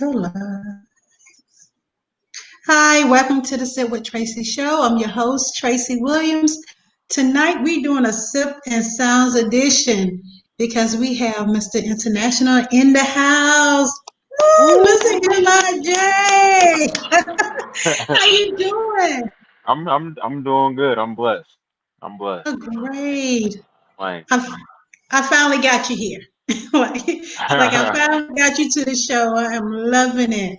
Go live. Hi, welcome to the Sip with Tracy show. I'm your host, Tracy Williams. Tonight we're doing a Sip and Sounds edition because we have Mr. International in the house. Woo, Mr. Woo! M.I.J. How you doing? I'm doing good. I'm blessed. I'm blessed. Oh, great. Like I, I finally got you here. Like I finally got you to the show. I am loving it.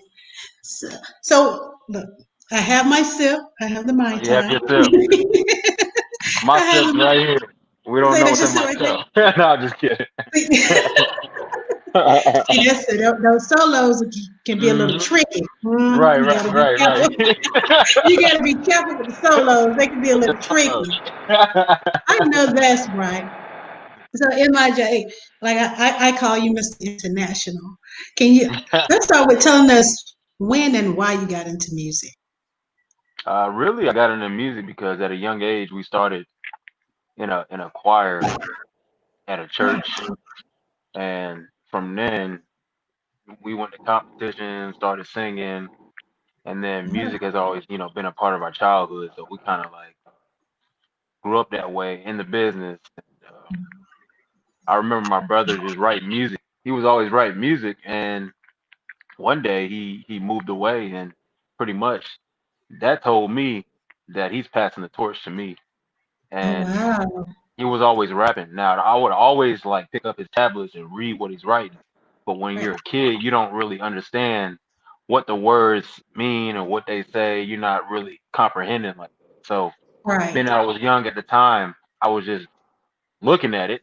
So, so look, I have my sip. I have the Mai you have Tai. your sip. My I have sip's right here. We don't say know that's what's just in my right cup. No, I'm just kidding. there. See, that's it. Those solos can be a little hmm tricky. Right, You right, gotta be right, careful. right. You gotta be careful with the solos. They can be a little tricky. I know that's right. So MIJ, like I call you Mr. International. Can you let's start with telling us when and why you got into music? Really, I got into music because at a young age we started in a choir at a Oh, church, and from then we went to competitions, started singing, and then music has always been a part of our childhood. So we kind of like grew up that way in the business. I remember my brother just writing music. He was always writing music, and one day he moved away, and pretty much that told me that he's passing the torch to me. oh And wow. he was always rapping. Now I would always like pick up his tablets and read what he's writing, but when Right. you're a kid, you don't really understand what the words mean or what they say. You're not really comprehending like that. So Right. being that I was young at the time, I was just looking at it.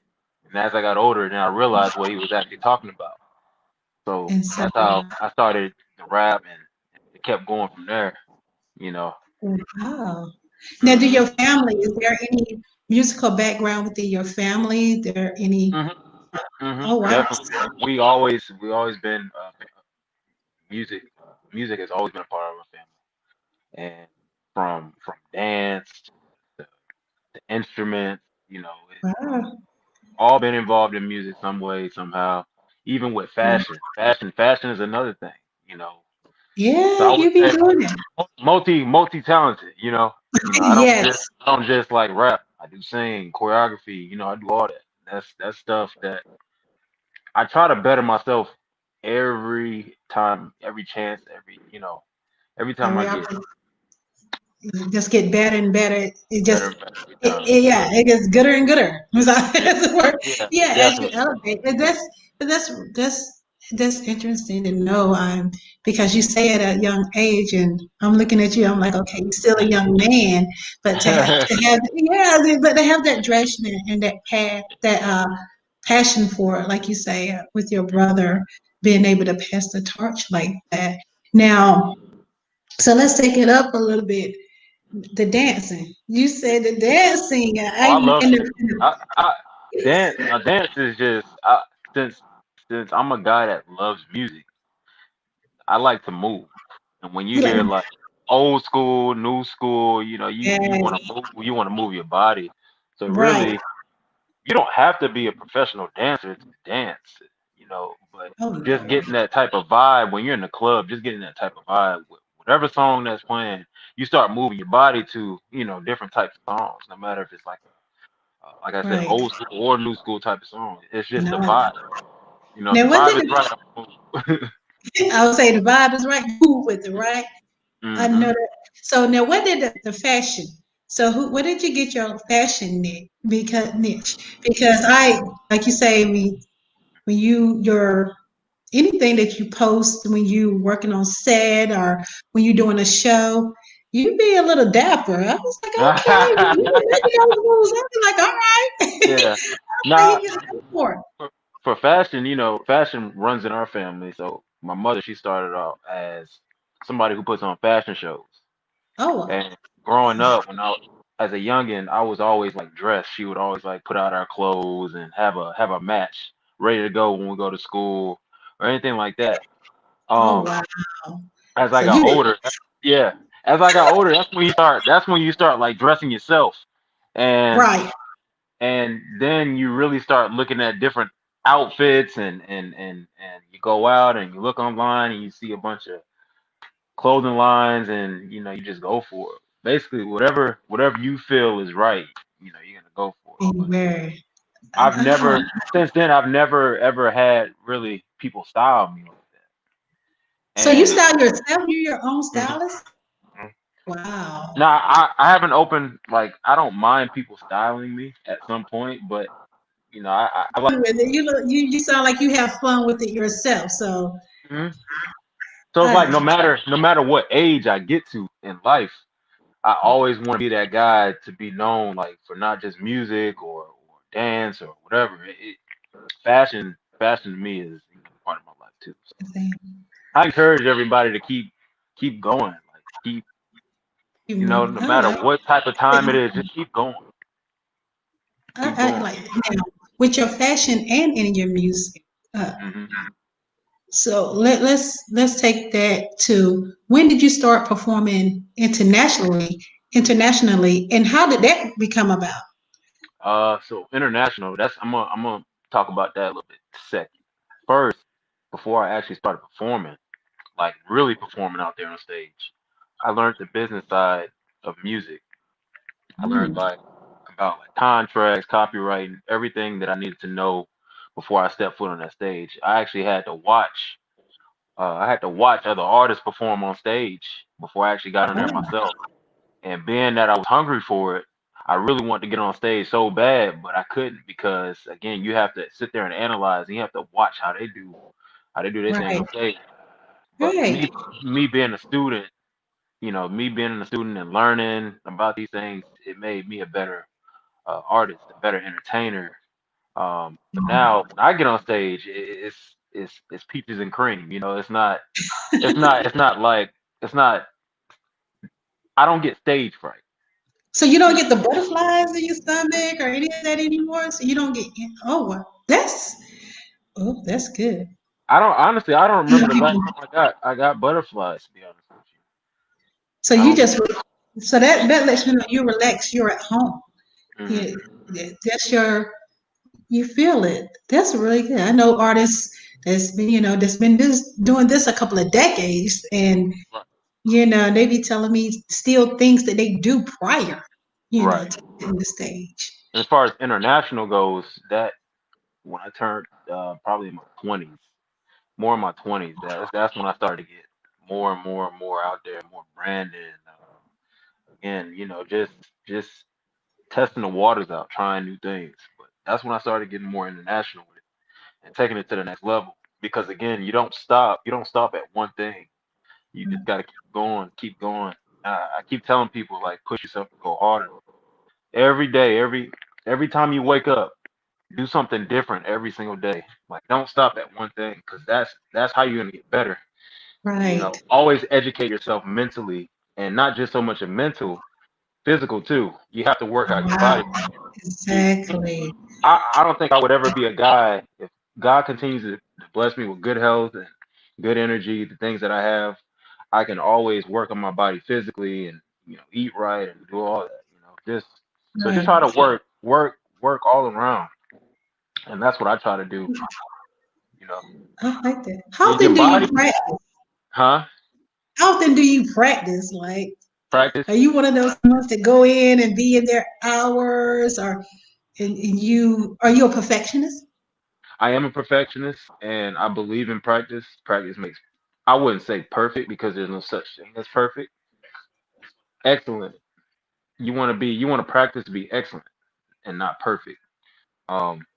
And as I got older, then I realized what he was actually talking about. So And so that's how I started to rap, and it kept going from there. You know. wow. Now, do hmm your family, is there any musical background within your family? There any? hmm Oh, wow. Definitely. We always been music. Music has always been a part of our family, and from dance to instruments, it's Wow. all been involved in music some way somehow. Even with fashion is another thing. You know, so Yeah, I would you be say doing it. multi talented. I don't just Yes. I don't just like rap. I do sing, choreography. I do all that. That's stuff that I try to better myself every time, every chance, every time I Every get opportunity, you just get better and better. It better just, and better every time. yeah, it gets gooder and gooder. Yeah, That's the word. yeah, Yeah, as you definitely. elevate. And that's interesting to know. Because you say at a young age, and I'm looking at you. I'm like, okay, you're still a young man, but to have, yeah, but to have that direction and that path, that passion for it, like you say, with your brother being able to pass the torch like that. Now, so let's take it up a little bit. The dancing. You said the dancing. Oh, I love In it. I dance is just since since I'm a guy that loves music, I like to move. And when you you like, hear like old school, new school, you yes, want to move your body. So right. really, you don't have to be a professional dancer to dance, but Oh just no. getting that type of vibe when you're in the club, just getting that type of vibe with whatever song that's playing, you start moving your body to, different types of songs, no matter if it's like I said, Right. old school or new school type of song. It's just the No. vibe. If the Now what vibe is did right, I'll move. I would say the vibe is right. Move with it, right? I know hmm that. So now what did the fashion? So where did you get your fashion niche? Because like you say, when your anything that you post when you working on set or when you're doing a show, you be a little dapper. I was like, okay, you making those moves. I was like, all right. Yeah. I was like, Nah, you get for it. for fashion, fashion runs in our family. So my mother, she started off as somebody who puts on fashion shows. Oh, And growing up, as a youngin, I was always like dressed. She would always like put out our clothes and have a match ready to go when we go to school or anything like that. oh Um, wow. as I So got you did older, yeah, as I got older, that's when you start. That's when you start like dressing yourself, and right. and then you really start looking at different outfits and you go out and you look online and you see a bunch of clothing lines and you just go for it. Basically, whatever you feel is right, you're gonna go for it. But Very. I've Oh, never since then I've never ever had really people style me like that. so you And style yourself? You're your own mhm, stylist? mhm. Wow. Now I have an open, like, I don't mind people styling me at some point, but I like. With it. You sound like you have fun with it yourself. So Mhm. So it's like I no matter what age I get to in life, I always want to be that guy to be known, like, for not just music or dance or whatever. Fashion to me is part of my life too. So I encourage everybody to keep going, like keep you move. no I matter like what type of time it it. is, just keep I going. like now with your fashion and in your music. Uh, Hmm. so let's take that to when did you start performing internationally, and how did that become about? So international. I'm gonna talk about that a little bit second. First, before I actually started performing, like really performing out there on stage, I learned the business side of music. I learned Mm, like about like contracts, copyright, and everything that I needed to know before I stepped foot on that stage. I actually had to watch. I had to watch other artists perform on stage before I actually got on there oh, myself. And being that I was hungry for it, I really wanted to get on stage so bad, but I couldn't because again, you have to sit there and analyze, and you have to watch how they do their thing right, on stage. But right. me being a student, me being a student and learning about these things, it made me a better artist, a better entertainer. So now when I get on stage, it's peaches and cream. It's not. I don't get stage fright. So you don't You know, get the butterflies in your stomach or any of that anymore. So you don't get. Oh, well, that's good. I don't honestly. I don't remember the last time I got butterflies. To be honest with you, So I you don't. just so that lets me know you relax. You're at home. Hmm. Yeah, that's your you feel it. That's really good. I know artists that's been doing this a couple of decades, and Right. they be telling me still things that they do prior, Right. to getting the stage. And as far as international goes, that when I turned probably in my 20s, more in my 20s, that's when I started to get more and more and more out there, more branding. Again, just testing the waters out, trying new things. But that's when I started getting more international with it and taking it to the next level. Because again, you don't stop. You don't stop at one thing. You just got to keep going, keep going. I keep telling people, like, push yourself to go harder every day, every time you wake up. Do something different every single day. Like, don't stop at one thing, because that's how you're gonna get better. Right. Always educate yourself mentally, and not just so much of mental, physical too. You have to work out your Wow. body. You, Exactly. I don't think I would ever be a guy if God continues to bless me with good health and good energy, the things that I have. I can always work on my body physically and eat right and do all that. Just Right. try to work all around, and that's what I try to do. You know, I like that. How your often do you body, practice? huh? How often do you practice? Like, Practice. are you one of those ones that go in and be in there hours, or and you a perfectionist? I am a perfectionist, and I believe in practice. Practice makes, I wouldn't say perfect, because there's no such thing as perfect. Excellent. You want to practice to be excellent and not perfect.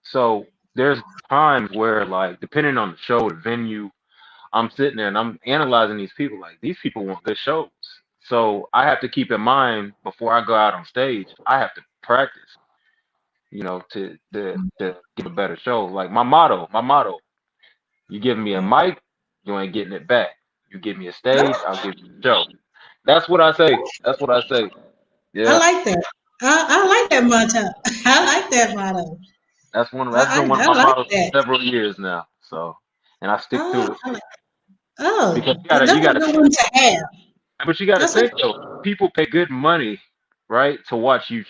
So there's times where, like, depending on the show, the venue, I'm sitting there and I'm analyzing these people. Like, these people want good shows. So I have to keep in mind, before I go out on stage, I have to practice, to give a better show. Like, my motto, you give me a mic, you ain't getting it back. You give me a stage, I'll give you a show. That's what I say. That's what I say. I Yeah. like that. I like that motto. I like that motto. That's been one of I my like mottos that. for several years now. So, and I stick to it, I like, oh, because that's a good one to have. but you gotta That's a think though, people pay good money, right, to watch you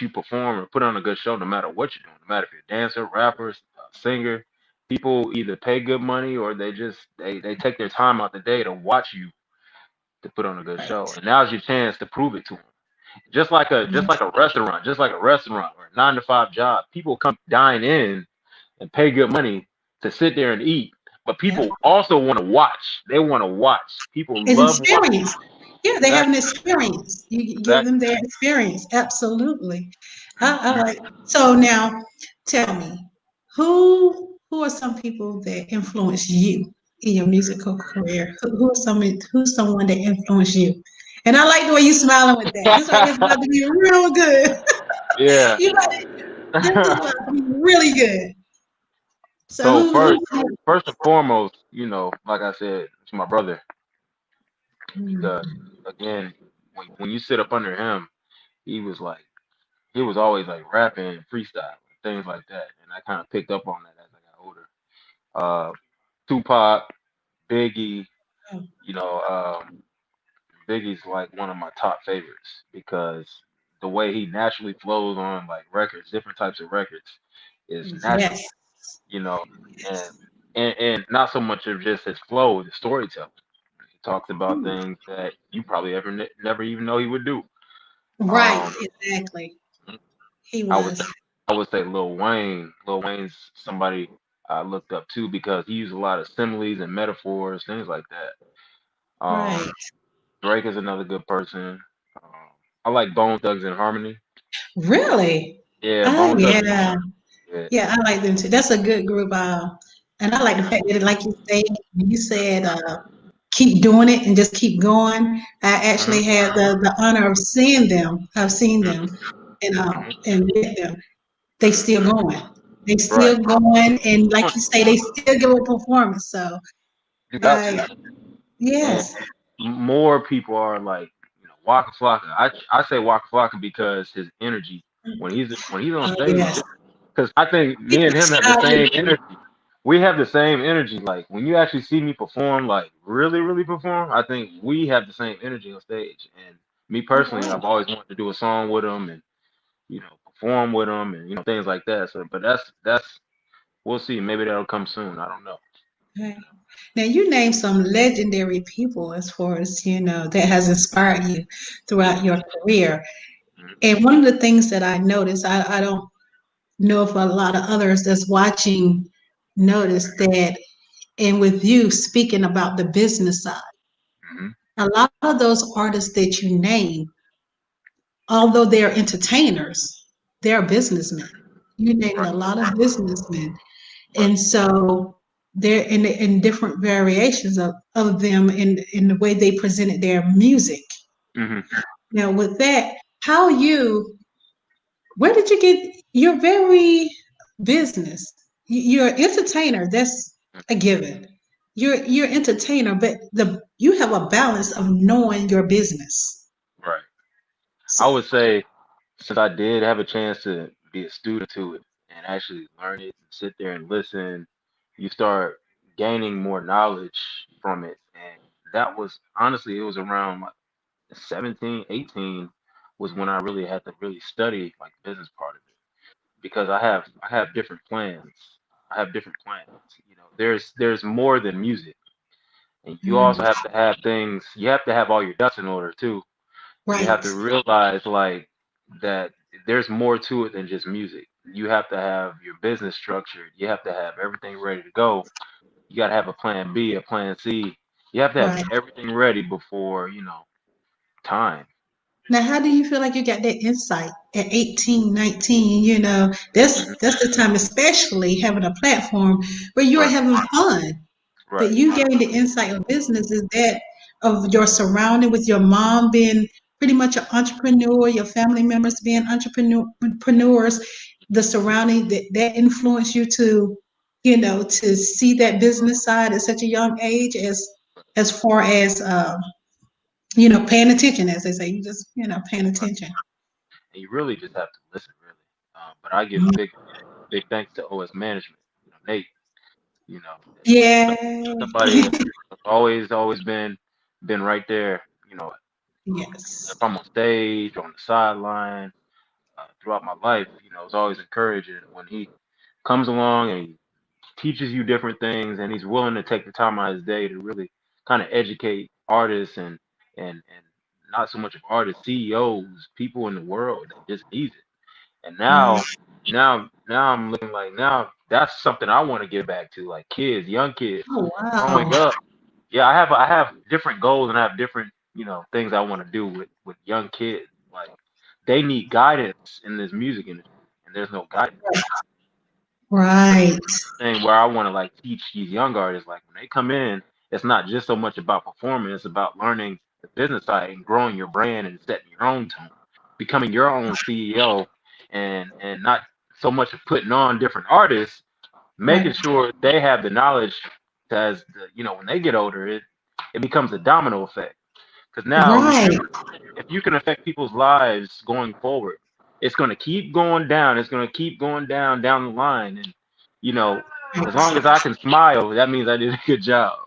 perform or put on a good show, no matter what you're doing, no matter if you're a dancer, rapper, singer, people either pay good money or they take their time out the day to watch you to put on a good show. Right. And now's your chance to prove it to them. Just like a restaurant or a 9 to 5 job. People come dine in and pay good money to sit there and eat. But Yep. people also want to watch. They want to watch. People It's love watching. experience. Yeah, they have an Exactly. experience. You give Exactly. them their experience. Absolutely. I Mhm. like. So now, tell me, who are some people that influence you in your musical career? Who's someone that influenced you? And I like the way you smiling with that. This like it's about to be real good. Yeah. You like this is about to be really good. So So who first and foremost, like I said, it's my brother because Hmm. again, when you sit up under him, he was like he was always like rapping, freestyle, things like that, and I kind of picked up on that as I got older. Uh, Tupac, Biggie, you know, Biggie's like one of my top favorites because the way he naturally flows on like records, different types of records, is natural, Yes. you know, and and not so much of just his flow, the storytelling. He talks about Hmm. things that you probably never even know he would do. Right, Um, exactly. He I would was. I would say Lil Wayne. Lil Wayne's somebody I looked up to because he used a lot of similes and metaphors, things like that. Right. Drake is another good person. Um, I like Bone Thugs and Harmony. Really? Yeah, Oh, Bone Thugs and yeah. Harmony. Yeah, I like them too. That's a good group. And I like the fact that, like you said, keep doing it and just keep going. I Hmm. actually had the honor of seeing them. I've seen them Hmm. and met them. They Hmm. still going. They Right. still going. And like you say, they still give a performance. So, You got like, to. And yes. more people are like, Waka Flocka. I say Waka Flocka because his energy when he's on Oh, stage, yes. because I think He's me and him have the excited. same energy. We have the same energy. Like when you actually see me perform, like really, really perform, I think we have the same energy on stage. And me All personally, right. I've always wanted to do a song with him and perform with him and things like that. So, but that's we'll see. Maybe that'll come soon. I don't know. Okay. Now you named some legendary people as far as that has inspired you throughout your career. Mhm. And one of the things that I noticed, I don't know if a lot of others that's watching notice that, and with you speaking about the business side, Mhm. a lot of those artists that you name, although they're entertainers, they're businessmen. You named Right. a lot of businessmen. Right. And so they're in different variations of them in the way they presented their music. Hmm. Now with that, how you where did you get your very business? You're an entertainer, that's a given. You're an entertainer, but you have a balance of knowing your business. Right. I So, would say since I did have a chance to be a student to it and actually learn it and sit there and listen, you start gaining more knowledge from it. And that was honestly, it was around like 17, 18 was when I really had to really study like the business part of it because I have different plans. I have different plans. There's more than music. And you mm, also have to have things, you have to have all your ducks in order too. You have right, to realize like that there's more to it than just music. You have to have your business structured. You have to have everything ready to go. You got to have a plan B, a plan C. You have to have right. everything ready before, time. Now, how do you feel like you got that insight at 18, 19? That's the time, especially having a platform where you're Right, having fun. But right, you gained the insight of business is that of your surrounding with your mom being pretty much an entrepreneur, your family members being entrepreneurs, the surrounding that influenced you to see that business side at such a young age as far as paying attention, as they say, you just paying right. attention. And you really just have to listen, really. But I give Mhm. big thanks to OS management. Nate. You know, Yeah. somebody that's always been right there. You know, if Yes. I'm on stage, on the sideline, throughout my life, it's always encouraging when he comes along and he teaches you different things, and he's willing to take the time out of his day to really kind of educate artists and not so much of artists, CEOs, people in the world that just needs it. And Right. now I'm looking like now that's something I want to give back to, like kids, young kids Oh, growing wow. up. Yeah, I have different goals and I have different things I want to do with young kids. Like they need guidance in this music industry, and there's no guidance. So Right. thing where I want to like teach these young artists, like when they come in, it's not just so much about performing, it's about learning the business side and growing your brand and setting your own tone, becoming your own CEO, and not so much of putting on different artists, making Right. sure they have the knowledge as when they get older, it becomes a domino effect. Because now Right. if you can affect people's lives going forward, it's going to keep going down. It's going to keep going down the line, and you know, as long Right. as I can smile, that means I did a good job.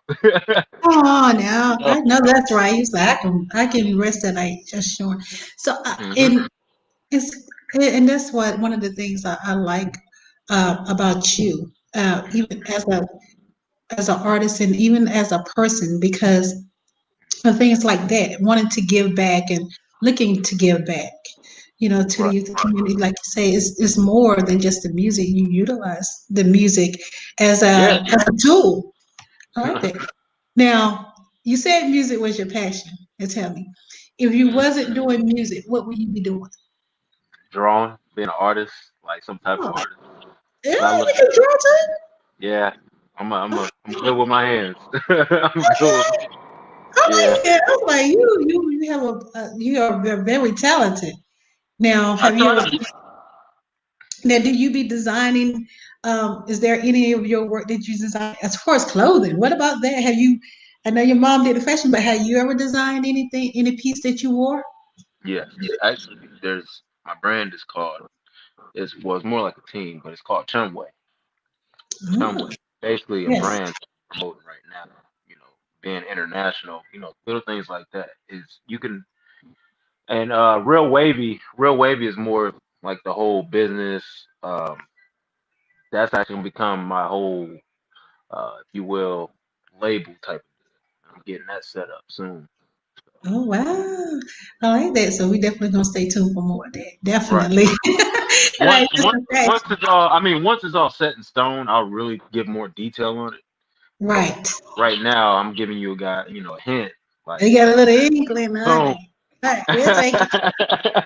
Oh, now You know? I know that's right. He's like, I can rest at night just sure. So, Hmm. and it's and that's what one of the things I like about you, even as an artist and even as a person, because of things like that, wanting to give back and looking to give back, to the Right. youth community. Like you say, is more than just the music. You utilize the music as Yeah. a tool. I like that. Now, you said music was your passion. Now tell me, if you Mhm. wasn't doing music, what would you be doing? Drawing, being an artist, like some type of Oh, artist. yeah, 'Cause I you love. can draw too. Yeah, I'm good with my hands. I'm good with. Okay, I Yeah. like it. I was like, you have you are very talented. Now, I have you try ever? to be. Now, do you be designing? Is there any of your work that you design as far as clothing? What about that? Have you? I know your mom did the fashion, but have you ever designed anything, any piece that you wore? Yes, actually, there's my brand is called. It's more like a team, but it's called Chumway. Oh, Chumway, basically a yes. brand I'm promoting right now. You know, being international. Little things like that is you can. And Real Wavy is more like the whole business. That's actually gonna become my whole, if you will, label type of deal. I'm getting that set up soon. Oh wow, I like that. So we definitely gonna stay tuned for more of that. Right. Definitely. Once Like just once the fact, once it's all, I mean, once it's all set in stone, I'll really give more detail on it. But right? right now, I'm giving you a guy, a hint, like You got a little inkling, all boom. right. All right, we'll take it.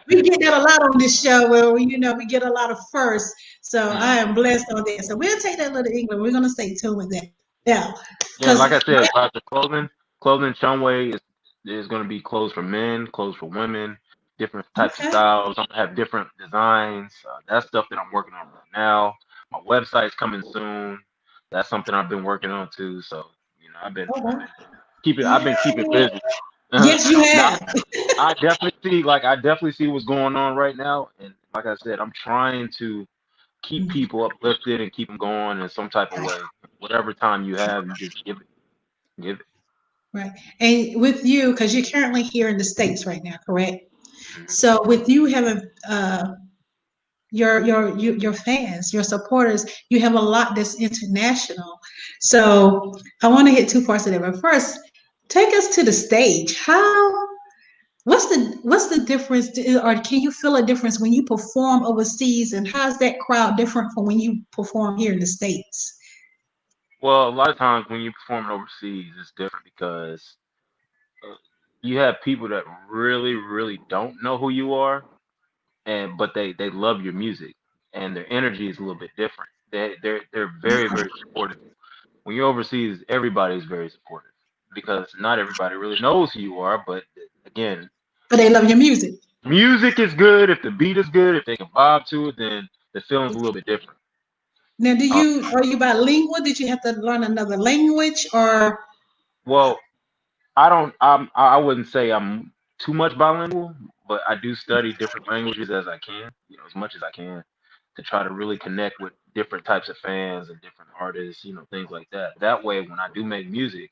We get that a lot on this show where we get a lot of firsts. So I am blessed on that. So we'll take that little inkling. We're gonna stay tuned with that. Yeah, Yeah, because like I said, about the clothing Shumway is going to be clothes for men, clothes for women, different types of okay, styles. I'm gonna have different designs. That's stuff that I'm working on right now. My website's coming soon. That's something I've been working on too. So oh, I've wow. been I've been keeping busy. Yes, you Now have. I definitely see what's going on right now, and like I said, I'm trying to keep people uplifted and keep them going in some type of way. Whatever time you have, you just give it. Right. And with you, because you're currently here in the States right now, correct? Mhm. So with you having your fans, your supporters, you have a lot that's international. So I want to hit two parts of that. But first, take us to the stage. What's the difference, or can you feel a difference when you perform overseas, and how's that crowd different from when you perform here in the States? Well, a lot of times when you're performing overseas, it's different because uh, you have people that really, really don't know who you are, and but they love your music, and their energy is a little bit different. They're very, very supportive. When you're overseas, everybody's very supportive because not everybody really knows who you are. But again, But they love your music. music is good. If the beat is good, if they can vibe to it, then the feeling's a little bit different. Now, Uh, are you bilingual? Did you have to learn another language, or well, I wouldn't say I'm too much bilingual, but I do study different languages as I can, as much as I can, to try to really connect with different types of fans and different artists, things like that. That way, when I do make music,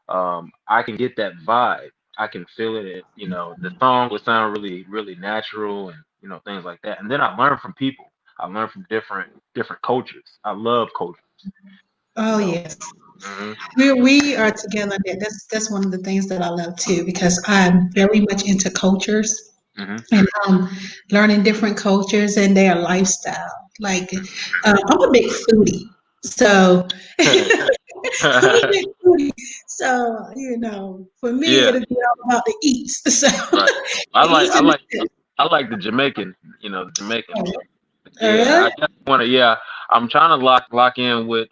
I can get that vibe. I can feel it. The song would sound really, really natural, and things like that. And then I learn from people. I learn from different cultures. I love culture. Oh You know. yes. Hmm. We are together on that. That's one of the things that I love too because I'm very much into cultures Hmm. and learning different cultures and their lifestyle. Like I'm a big foodie, so I'm a big foodie. So for me, Yeah. it'll be all about the eats. So Right. I the like eats I and the like I like the Jamaican. The Jamaican. oh, oh, Yeah, I really? definitely want to. Yeah, I'm trying to lock in with.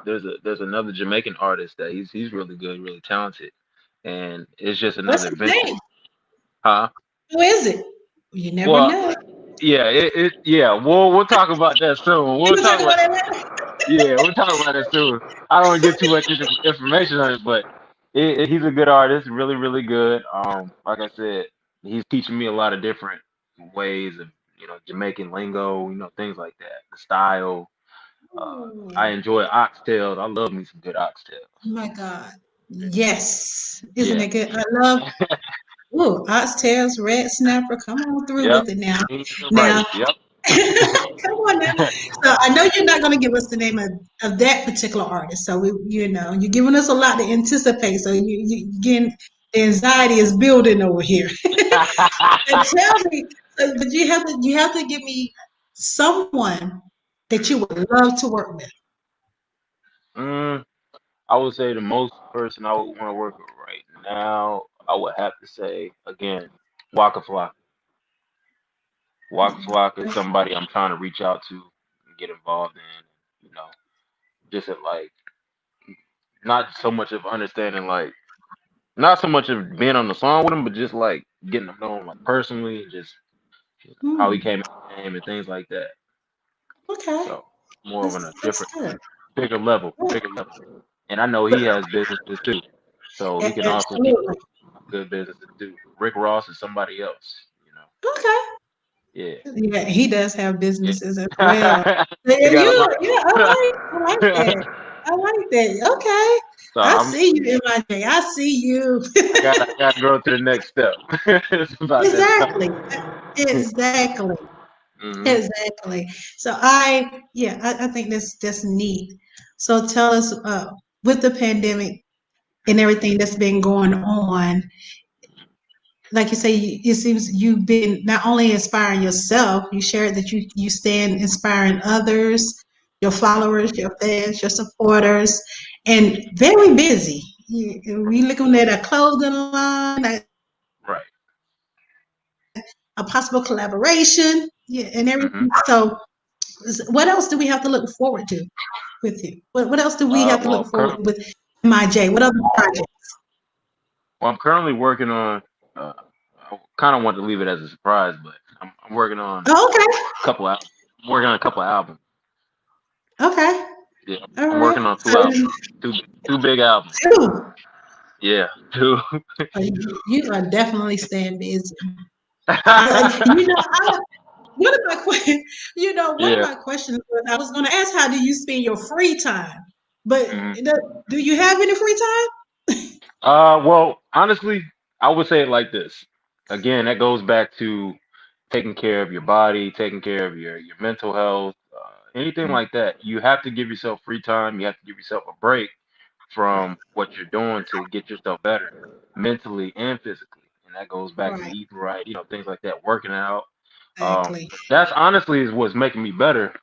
There's another Jamaican artist that he's really good, really talented, and it's just What's another his venture. name? Huh? Who is it? You never Well, know. yeah, yeah. We'll talk about that soon. You We'll can talk talk about about that. Yeah, we'll talk about that soon. I don't want to get too much information on it, but he's a good artist, really, really good. Like I said, he's teaching me a lot of different ways of Jamaican lingo, things like that, the style. I Oh enjoy oxtails. I love me some good oxtails. my God. Yes. Isn't Yeah. it good? I love oxtails, red snapper. Come on through Yep. with it now. Beans and Now, rice. Yep. come on now. So I know you're not going to give us the name of that particular artist. So you're giving us a lot to anticipate. So you again, the anxiety is building over here. And tell me, but you have to give me someone that you would love to work with. mm, I would say the most person I would want to work with right now, I would have to say again, Waka Flocka. Waka Flocka is somebody I'm trying to reach out to and get involved in. Just at like not so much of understanding like not so much of being on the song with him, but just like getting to know him like personally, and just how he Hmm. came in the game and things like that. Okay, So more of on a that's different, good. bigger level, bigger level. And I know he has businesses too, so he can also teach Absolutely. good businesses too. Rick Ross is somebody else. Okay. Yeah, Yeah, he does have businesses as well. yeah. Yeah, He got a you, lot. yeah, I like that. I like that. Okay. So I I'm see you, M.I.J. I see you. I gotta go to the next step. It's about that time. Exactly. Exactly. Hmm. Exactly. So I think that's neat. So tell us, with the pandemic and everything that's been going on, like you say, it seems you've been not only inspiring yourself, you shared that you stand inspiring others, your followers, your fans, your supporters, and very busy. We looking at a clothing line, Right. a possible collaboration, yeah, and Hmm. everything. So, what else do we have to look forward to with you? What else do we have to look Well, forward to with M.I.J? What other projects? I'm currently working on. Uh, I kind of want to leave it as a surprise, but I'm working on Oh, a couple. I'm working on a couple of albums. okay, okay, Yeah, all I'm right. working on two So, albums. Two big albums. two. Yeah, two. You are definitely staying busy. I, one of my que- one of Yeah. my questions was I was going to ask how do you spend your free time, but Mhm. do you have any free time? Well, honestly, I would say it like this. Again, that goes back to taking care of your body, taking care of your mental health, anything like that. You have to give yourself free time. You have to give yourself a break from what you're doing to get yourself better mentally and physically. And that goes back to Right, eating right, things like that, working out. exactly. That's honestly is what's making me better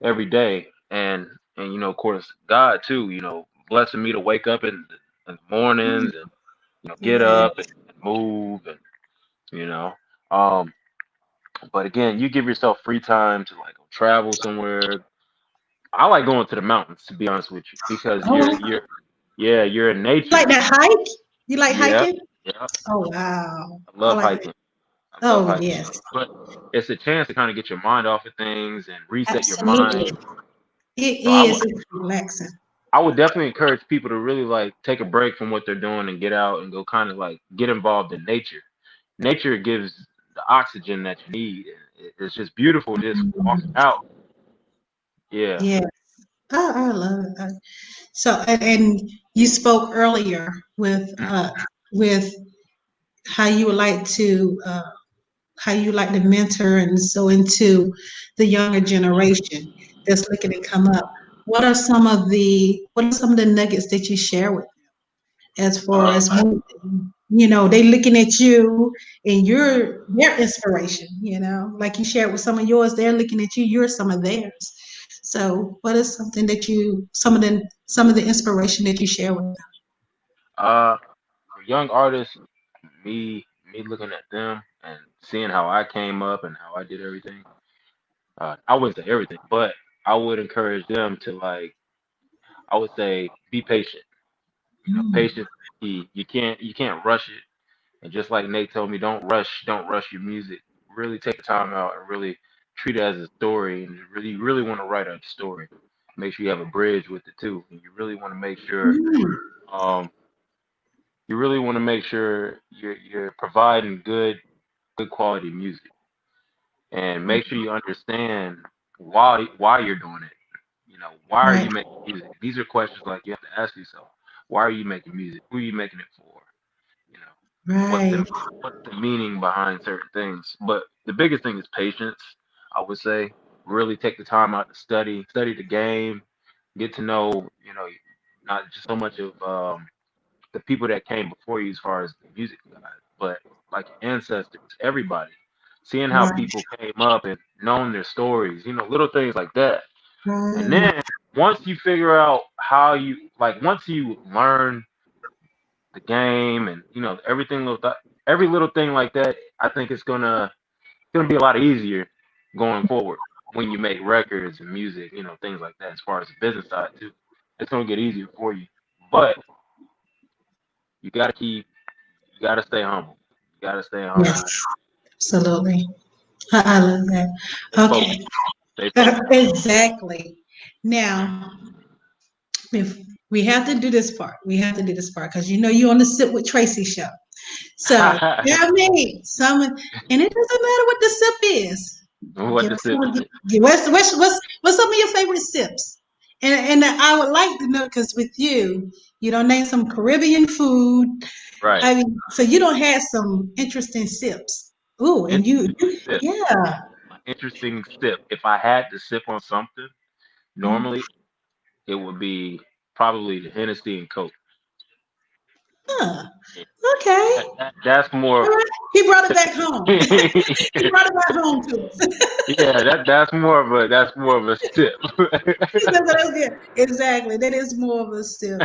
every day. And of course, God too, blessing me to wake up in the mornings and get Yeah. up and move and you know. Um, but again, you give yourself free time to like go travel somewhere. I like going to the mountains to be honest with you because Oh, you're in you like nature. that hike? You like Yeah, hiking? yeah. Oh wow, I I love like that. hiking. I love Oh hiking. yes, But it's a chance to kind of get your mind off of things and reset your absolutely. mind. It So is. It's relaxing. I would definitely encourage people to really like take a break from what they're doing and get out and go kind of like get involved in nature. Nature gives the oxygen that you need. It's just beautiful just walking out. Yeah. Yeah, I love it. So, and you spoke earlier with how you would like to how you like to mentor and so into the younger generation that's looking to come up. what are some of the nuggets that you share with as far Uh, as they looking at you and you're their inspiration, like you shared with some of yours, they're looking at you, you're some of theirs. So what is something that you some of the inspiration that you share with uh, for young artists, me looking at them and seeing how I came up and how I did everything. I wouldn't say everything, but I would encourage them to like. I would say be patient. You know, them? patience is key. You can't rush it. And just like Nate told me, don't rush your music. Really take the time out and really treat it as a story. And you really want to write a story. Make sure you have a bridge with it too. And Mm. um, you really want to make sure you're providing good quality music. And make sure you understand why you're doing it. You know, why are Right, you making music? These are questions like you have to ask yourself. Why are you making music? Who are you making it for? You know, what's right. the meaning behind certain things? But the biggest thing is patience. I would say really take the time out to study the game, get to know, not just so much of the people that came before you as far as the music guys, but like your ancestors, everybody. Seeing how Right, people came up and knowing their stories, little things like that. And right. then once you figure out how you like, once you learn the game and every little thing like that, I think it's gonna be a lot easier going forward when you make records and music, things like that. As far as the business side too, it's gonna get easier for you. But you gotta stay humble. You gotta stay Yes, humble. absolutely. I love that. Stay Okay. focused. Stay focused. Exactly. Now, if we have to do this part, we have to do this part because you on the Sip with Tracy show. So tell me some, and it doesn't matter what the sip is. What Give the us sip some. is? What's some of your favorite sips? And I would like to know because with you don't name some Caribbean food. Right. I mean, so you don't have some interesting sips. Ooh, and Interesting sip. yeah. Interesting sip. If I had to sip on something, Mm. normally it would be probably the Hennessy and Coke. Huh. Yeah, Okay. that's All more. right. He brought it back home. He Yeah, brought it back home to us. that's more of a sip. That's good. Exactly. That is more of a sip.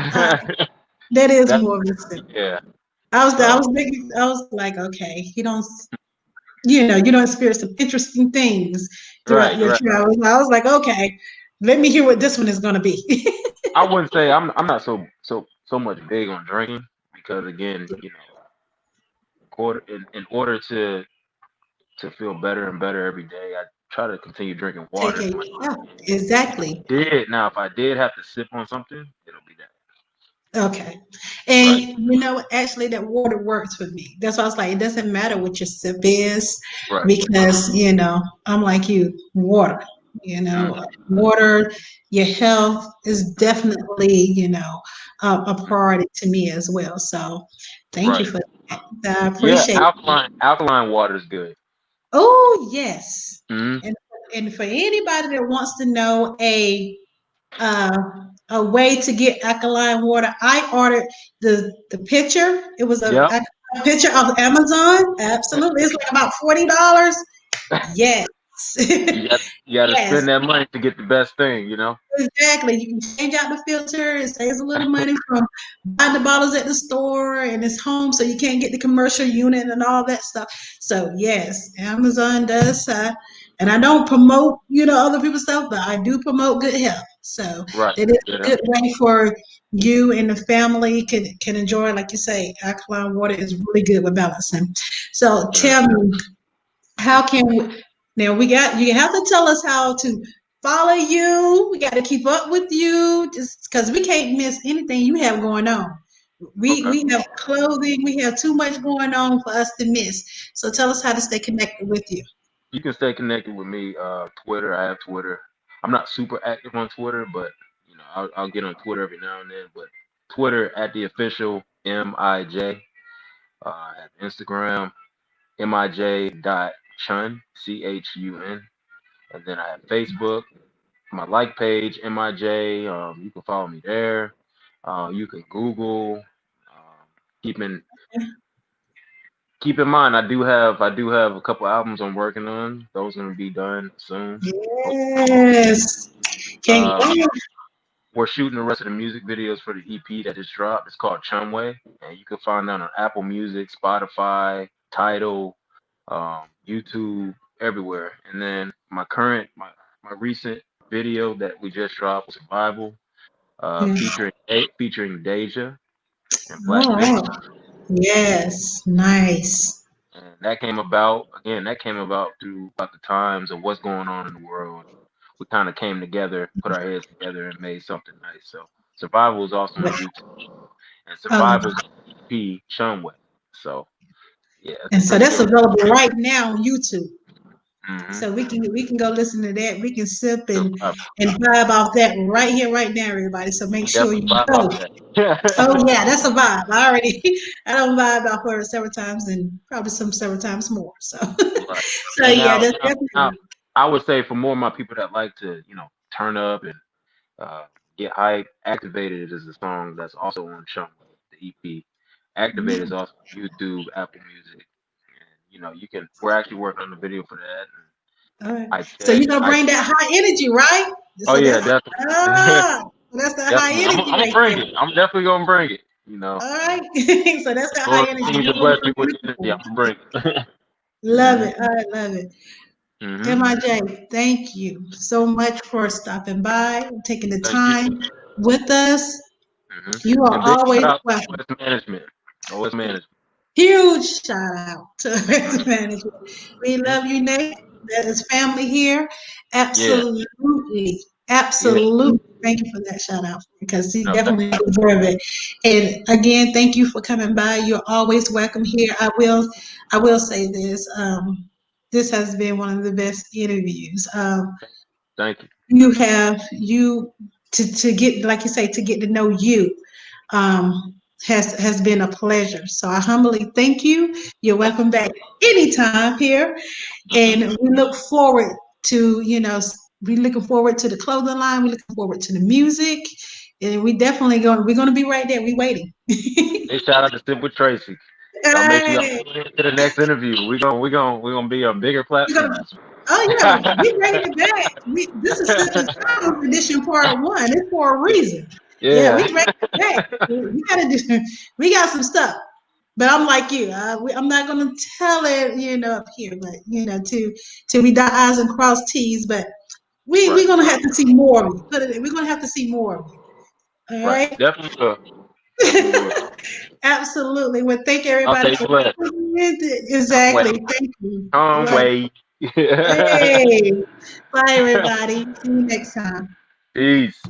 That is That more of a sip. yeah. I So was thinking, I was like, okay, you don't experience some interesting things throughout right, your right. travels. I was like, okay, let me hear what this one is going to be. I wouldn't say I'm not so much big on drinking because again, in order to feel better and better every day, I try to continue drinking Take water care as of much as yourself. I can. Exactly. If I did have to sip on something, it'll be that. Okay. Right, And actually that water works for me. That's why I was like, it doesn't matter what your sip is right. because, I'm like you, water, Mm, water, your health is definitely, a priority to me as well. So thank you right. for that. I Yeah, appreciate it. alkaline water is good. Oh, yes. Mm, And, and for anybody that wants to know uh, a way to get alkaline water. I ordered the pitcher. It was yep. a pitcher of Amazon. Absolutely, it's like about $40. Yes, You got to yes. spend that money to get the best thing. Exactly. You can change out the filter. It saves a little money from buying the bottles at the store and it's home, so you can't get the commercial unit and all that stuff. So yes, Amazon does. And I don't promote, other people's stuff, but I do promote good health. So Right. that is Good a health. good way for you and the family can enjoy. Like you say, alkaline water is really good with balancing. So Mm. tell me, how can we, now we got you have to tell us how to follow you. We got to keep up with you just because we can't miss anything you have going on. We Okay. we have clothing, we have too much going on for us to miss. So tell us how to stay connected with you. You can stay connected with me. Twitter. I have Twitter. I'm not super active on Twitter, but I'll get on Twitter every now and then. But Twitter at the official M.I.J. I have Instagram M.I.J. dot Chun, Chun, and then I have Facebook. my like page, M.I.J. You can follow me there. You can Google. Keeping keep in mind, I do have a couple albums I'm working on. Those are gonna be done soon. Yes. Can't Uh, wait. we're shooting the rest of the music videos for the EP that just dropped. It's called Chumway, and you can find that on Apple Music, Spotify, Tidal, YouTube, everywhere. And then my recent video that we just dropped was Survival, Yeah. featuring Deja and Black All Mix. right. Yes. Nice. And that came about again. That came about through about the times of what's going on in the world. We kind of came together, put our heads together, and made something nice. So Survival is also on YouTube, and Um, Survival's EP Chumway. So yeah, and it's so pretty that's dope. available right now on YouTube. Mm-hmm. So we can go listen to that. We can sip Survival. and vibe off that right here, right now, everybody. So make We sure definitely you vibe go. off that. Oh yeah, that's a vibe. I already I don't vibe off her several times and probably some several times more. So Right. so And yeah, now, that's now, definitely I would say for more of my people that like to, turn up and uh, get hype, Activated is a song that's also on Shumway, the EP. Activated is also on YouTube, Apple Music, and we're actually working on the video for that. And all right. I So check, you're gonna I bring that high energy, right? oh So yeah, that's definitely, that's that high definitely. I'm energy I'm gonna right bring there. it. I'm definitely gonna bring it. All right. So that's that high Lord energy. continues That's to what bless we're me with looking energy. for. I'm gonna bring it. Love hmm it. I love it. hmm M.I.J., thank you so much for stopping by, taking the Thank you. time with us. hmm You are And big shout always out to welcome. OS Management. OS Management. Huge shout out to hmm Risk Management. We love you, Nate. That is family here. Yeah, Absolutely. yeah. Absolutely. Thank you for that shout out because he No, thank definitely deserves it. And again, thank you for coming by. You're always welcome here. I will say this. This has been one of the best interviews. thank you. You have you to get, like you say, to get to know you um, has been a pleasure. So I humbly thank you. You're welcome back anytime here, hmm and we look forward to we looking forward to the clothing line. We're looking forward to the music, and we're going to be right there. We waiting. Big shout out to Simple Tracy. Y'all make sure y'all Hey, tune in to the next interview. We're gonna be on bigger we're gonna, platforms. oh yeah, we bringing it back. This is Sisters Chronicles edition part one. It's for a yeah. reason. Yeah, we Yeah. bringing it back. We gotta do. We got some stuff. But I'm like you. I'm not gonna tell it, up here. But till we dot I's and cross T's. But we're Right. gonna have to see more of you. We're gonna have to see more of you. All Right. right. Definitely will. Definitely will. Absolutely. Well, thank I'll everybody stay for blessed. Come exactly. way. Thank you. Come Love way. it. Hey. Bye, everybody. See you next time. Peace.